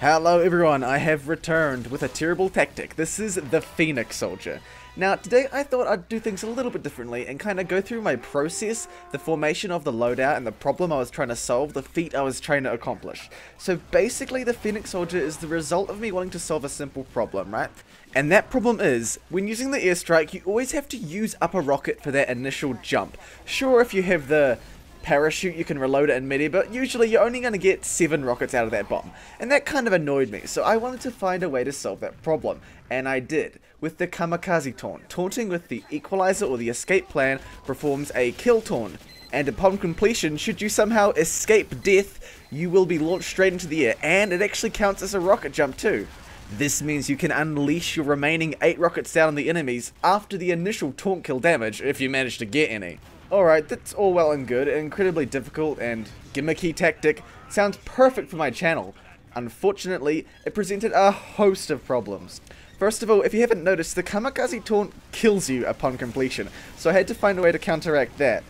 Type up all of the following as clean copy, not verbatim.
Hello everyone, I have returned with a terrible tactic. This is the Phoenix Soldier. Now today I thought I'd do things a little bit differently and kind of go through my process, the formation of the loadout and the problem I was trying to solve, the feat I was trying to accomplish. So basically the Phoenix Soldier is the result of me wanting to solve a simple problem, right? And that problem is, when using the airstrike you always have to use up a rocket for that initial jump. Sure, if you have the parachute you can reload it in mid-air, but usually you're only going to get 7 rockets out of that bomb, and that kind of annoyed me, so I wanted to find a way to solve that problem, and I did, with the kamikaze taunt. Taunting with the equalizer or the escape plan performs a kill taunt, and upon completion, should you somehow escape death, you will be launched straight into the air, and it actually counts as a rocket jump too. This means you can unleash your remaining 8 rockets down on the enemies after the initial taunt kill damage, if you manage to get any. Alright, that's all well and good, incredibly difficult and gimmicky tactic, sounds perfect for my channel. Unfortunately, it presented a host of problems. First of all, if you haven't noticed, the kamikaze taunt kills you upon completion, so I had to find a way to counteract that.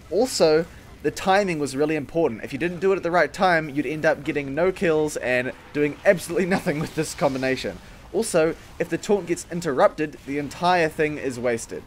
Also, the timing was really important. If you didn't do it at the right time, you'd end up getting no kills and doing absolutely nothing with this combination. Also, if the taunt gets interrupted, the entire thing is wasted.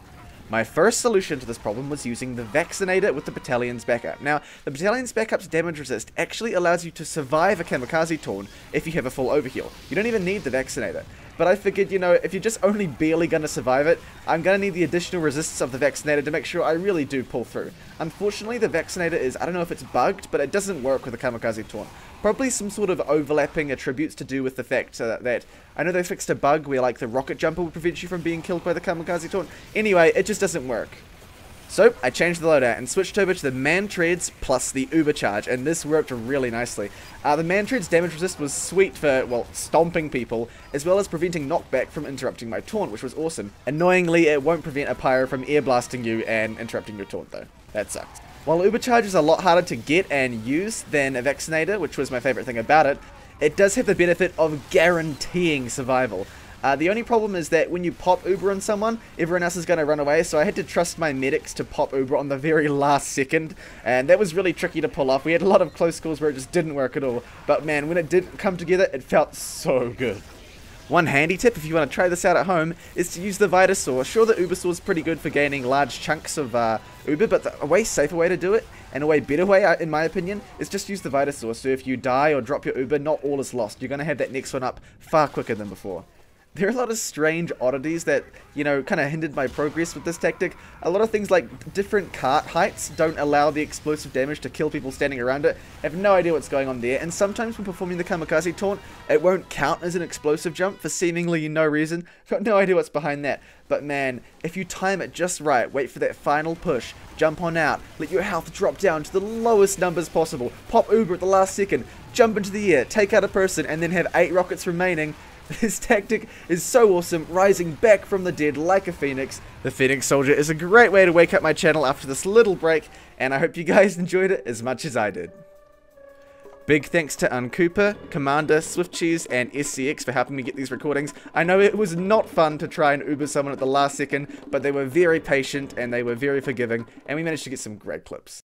My first solution to this problem was using the Vaccinator with the Battalion's Backup. Now, the Battalion's Backup's damage resist actually allows you to survive a kamikaze taunt if you have a full overheal. You don't even need the Vaccinator. But I figured, you know, if you're just only barely going to survive it, I'm going to need the additional resists of the Vaccinator to make sure I really do pull through. Unfortunately, the Vaccinator is, I don't know if it's bugged, but it doesn't work with the kamikaze taunt. Probably some sort of overlapping attributes to do with the fact that I know they fixed a bug where like the rocket jumper would prevent you from being killed by the kamikaze taunt. Anyway, it just doesn't work. So, I changed the loadout and switched over to the Man Treads plus the Uber Charge, and this worked really nicely. The Man Treads damage resist was sweet for, well, stomping people, as well as preventing knockback from interrupting my taunt, which was awesome. Annoyingly, it won't prevent a pyro from air blasting you and interrupting your taunt though. That sucks. While Uber Charge is a lot harder to get and use than a Vaccinator, which was my favorite thing about it, it does have the benefit of guaranteeing survival. The only problem is that when you pop Uber on someone, everyone else is going to run away, so I had to trust my medics to pop Uber on the very last second, and that was really tricky to pull off. We had a lot of close calls where it just didn't work at all, but man, when it did come together, it felt so good. One handy tip if you want to try this out at home is to use the Vitasaur. Sure, the Uber Saw is pretty good for gaining large chunks of Uber, but a way safer way to do it, and a way better way, in my opinion, is just use the Vitasaur. So if you die or drop your Uber, not all is lost. You're going to have that next one up far quicker than before. There are a lot of strange oddities that, you know, kind of hindered my progress with this tactic. A lot of things like different cart heights don't allow the explosive damage to kill people standing around it. I have no idea what's going on there, and sometimes when performing the kamikaze taunt, it won't count as an explosive jump for seemingly no reason. Got no idea what's behind that. But man, if you time it just right, wait for that final push, jump on out, let your health drop down to the lowest numbers possible, pop Uber at the last second, jump into the air, take out a person, and then have 8 rockets remaining. This tactic is so awesome, rising back from the dead like a phoenix. The Phoenix Soldier is a great way to wake up my channel after this little break, and I hope you guys enjoyed it as much as I did. Big thanks to Uncooper, Commander, SwiftCheese, and SCX for helping me get these recordings. I know it was not fun to try and Uber someone at the last second, but they were very patient and they were very forgiving, and we managed to get some great clips.